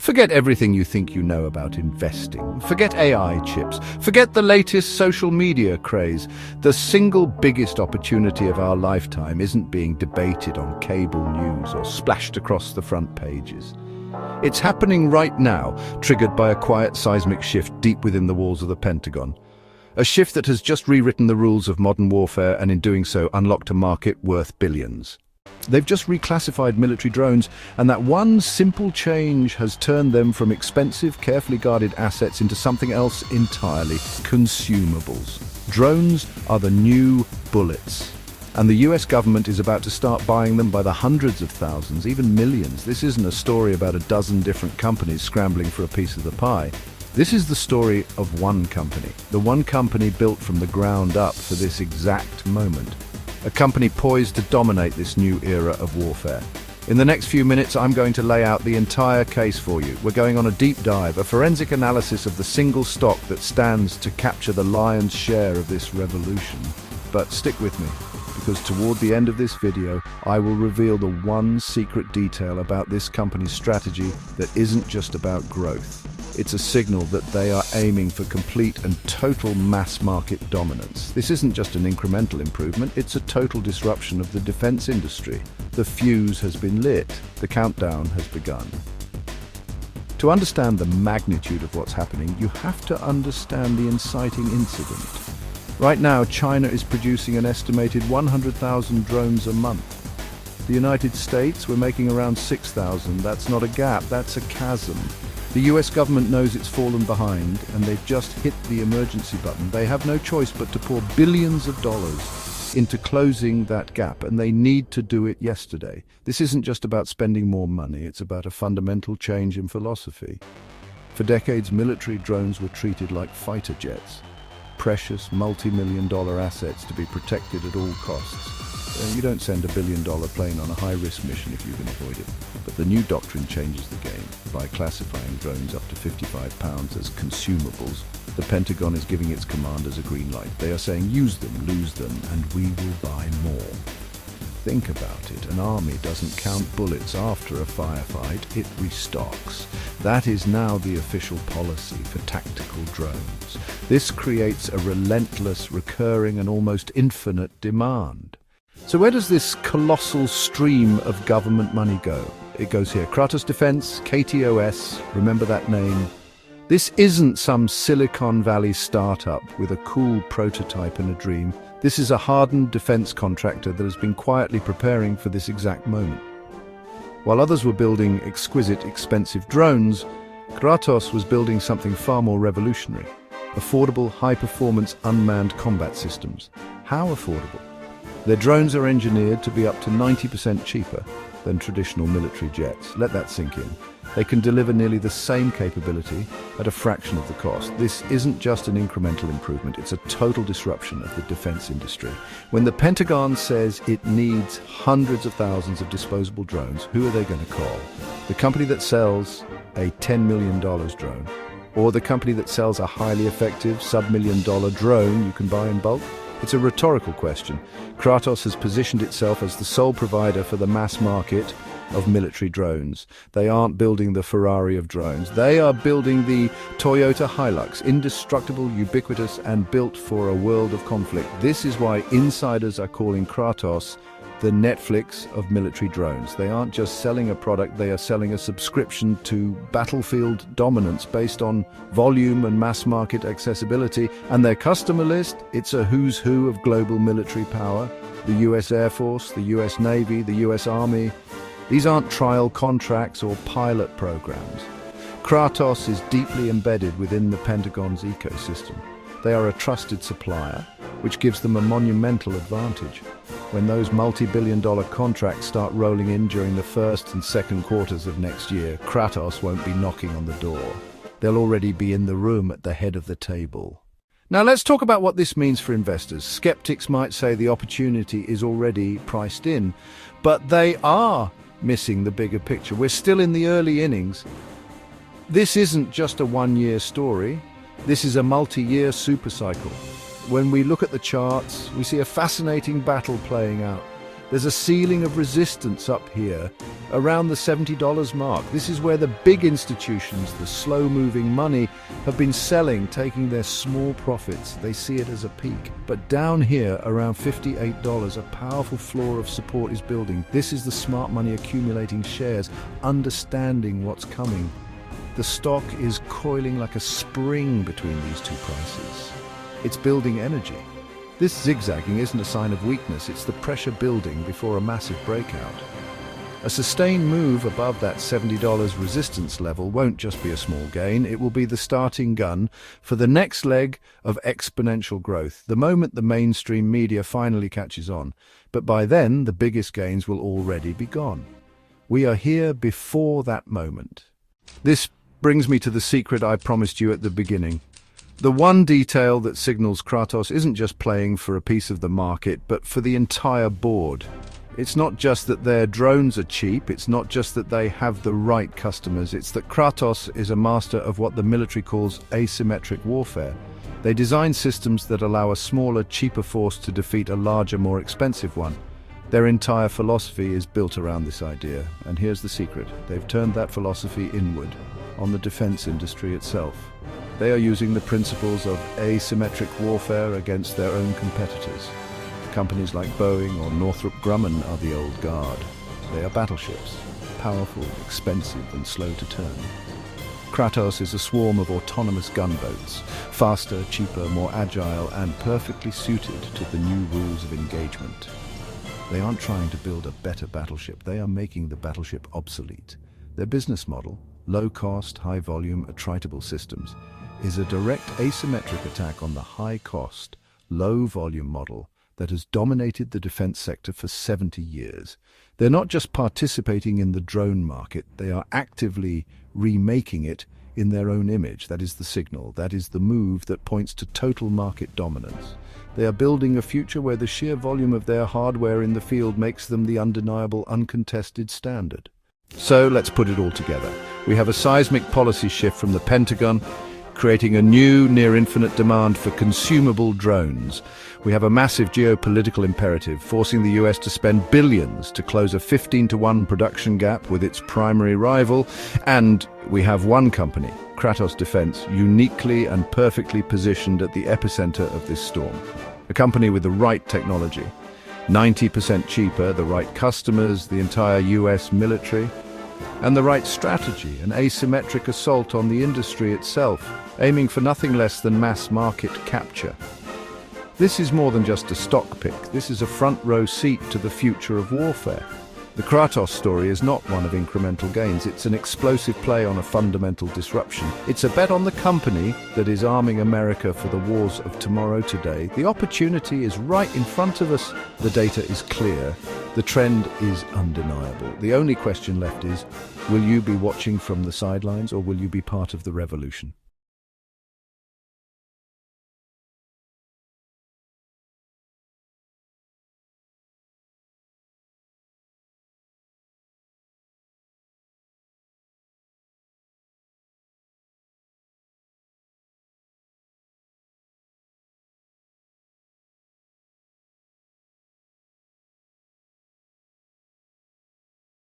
Forget everything you think you know about investing. Forget AI chips. Forget the latest social media craze. The single biggest opportunity of our lifetime isn't being debated on cable news or splashed across the front pages. It's happening right now, triggered by a quiet seismic shift deep within the walls of the Pentagon. A shift that has just rewritten the rules of modern warfare and in doing so unlocked a market worth billions. They've just reclassified military drones, and that one simple change has turned them from expensive, carefully guarded assets into something else entirely: consumables. Drones are the new bullets, and the US government is about to start buying them by the hundreds of thousands, even millions. This isn't a story about a dozen different companies scrambling for a piece of the pie. This is the story of one company, the one company built from the ground up for this exact moment. A company poised to dominate this new era of warfare. In the next few minutes, I'm going to lay out the entire case for you. We're going on a deep dive, a forensic analysis of the single stock that stands to capture the lion's share of this revolution. But stick with me, because toward the end of this video, I will reveal the one secret detail about this company's strategy that isn't just about growth. It's a signal that they are aiming for complete and total mass market dominance. This isn't just an incremental improvement, it's a total disruption of the defense industry. The fuse has been lit, the countdown has begun. To understand the magnitude of what's happening, you have to understand the inciting incident. Right now, China is producing an estimated 100,000 drones a month. The United States, we're making around 6,000. That's not a gap, that's a chasm. The US government knows it's fallen behind, and they've just hit the emergency button. They have no choice but to pour billions of dollars into closing that gap, and they need to do it yesterday. This isn't just about spending more money, it's about a fundamental change in philosophy. For decades, drones were treated like fighter jets, precious multi-million-dollar assets to be protected at all costs. You don't send $1 billion plane on a high-risk mission if you can avoid it. But the new doctrine changes the game. By classifying drones up to 55 pounds as consumables, the Pentagon is giving its commanders a green light. They are saying, use them, lose them, and we will buy more. Think about it. An army doesn't count bullets after a firefight, it restocks. That is now the official policy for tactical drones. This creates a relentless, recurring, and almost infinite demand. So where does this colossal stream of government money go? It goes here. Kratos Defense, KTOS, remember that name? This isn't some Silicon Valley startup with a cool prototype and a dream. This is a hardened defense contractor that has been quietly preparing for this exact moment. While others were building exquisite, expensive drones, Kratos was building something far more revolutionary. Affordable, high-performance, unmanned combat systems. How affordable? Their drones are engineered to be up to 90% cheaper than traditional military jets. Let that sink in. They can deliver nearly the same capability at a fraction of the cost. This isn't just an incremental improvement, it's a total disruption of the defense industry. When the Pentagon says it needs hundreds of thousands of disposable drones, who are they going to call? The company that sells a $10 million drone? Or the company that sells a highly effective sub-$1 million drone you can buy in bulk? It's a rhetorical question. Kratos has positioned itself as the sole provider for the mass market of military drones. They aren't building the Ferrari of drones. They are building the Toyota Hilux, indestructible, ubiquitous, and built for a world of conflict. This is why insiders are calling Kratos the Netflix of military drones. They aren't just selling a product, they are selling a subscription to battlefield dominance based on volume and mass market accessibility. And their customer list, it's a who's who of global military power. The US Air Force, the US Navy, the US Army. These aren't trial contracts or pilot programs. Kratos is deeply embedded within the Pentagon's ecosystem. They are a trusted supplier, which gives them a monumental advantage. When those multi-billion-dollar contracts start rolling in during the first and second quarters of next year, Kratos won't be knocking on the door. They'll already be in the room at the head of the table. Now let's talk about what this means for investors. Skeptics might say the opportunity is already priced in, but they are missing the bigger picture. We're still in the early innings. This isn't just a one-year story. This is a multi-year supercycle. When we look at the charts, we see a fascinating battle playing out. There's a ceiling of resistance up here, around the $70 mark. This is where the big institutions, the slow-moving money, have been selling, taking their small profits. They see it as a peak. But down here, around $58, a powerful floor of support is building. This is the smart money accumulating shares, understanding what's coming. The stock is coiling like a spring between these two prices. It's building energy. This zigzagging isn't a sign of weakness, it's the pressure building before a massive breakout. A sustained move above that $70 resistance level won't just be a small gain, it will be the starting gun for the next leg of exponential growth, the moment the mainstream media finally catches on. But by then, the biggest gains will already be gone. We are here before that moment. This brings me to the secret I promised you at the beginning. The one detail that signals Kratos isn't just playing for a piece of the market, but for the entire board. It's not just that their drones are cheap, it's not just that they have the right customers, it's that Kratos is a master of what the military calls asymmetric warfare. They design systems that allow a smaller, cheaper force to defeat a larger, more expensive one. Their entire philosophy is built around this idea, and here's the secret. They've turned that philosophy inward, on the defense industry itself. They are using the principles of asymmetric warfare against their own competitors. Companies like Boeing or Northrop Grumman are the old guard. They are battleships, powerful, expensive, and slow to turn. Kratos is a swarm of autonomous gunboats, faster, cheaper, more agile, and perfectly suited to the new rules of engagement. They aren't trying to build a better battleship, they are making the battleship obsolete. Their business model, low-cost, high-volume, attritable systems, is a direct asymmetric attack on the high-cost, low-volume model that has dominated the defense sector for 70 years. They're not just participating in the drone market, they are actively remaking it in their own image. That is the signal, that is the move that points to total market dominance. They are building a future where the sheer volume of their hardware in the field makes them the undeniable, uncontested standard. So let's put it all together. We have a seismic policy shift from the Pentagon, creating a new, near-infinite demand for consumable drones. We have a massive geopolitical imperative, forcing the US to spend billions to close a 15-to-1 production gap with its primary rival. And we have one company, Kratos Defense, uniquely and perfectly positioned at the epicenter of this storm. A company with the right technology, 90% cheaper, the right customers, the entire US military, and the right strategy, an asymmetric assault on the industry itself, aiming for nothing less than mass market capture. This is more than just a stock pick, this is a front-row seat to the future of warfare. The Kratos story is not one of incremental gains, it's an explosive play on a fundamental disruption. It's a bet on the company that is arming America for the wars of tomorrow today. The opportunity is right in front of us, the data is clear, the trend is undeniable. The only question left is, will you be watching from the sidelines or will you be part of the revolution?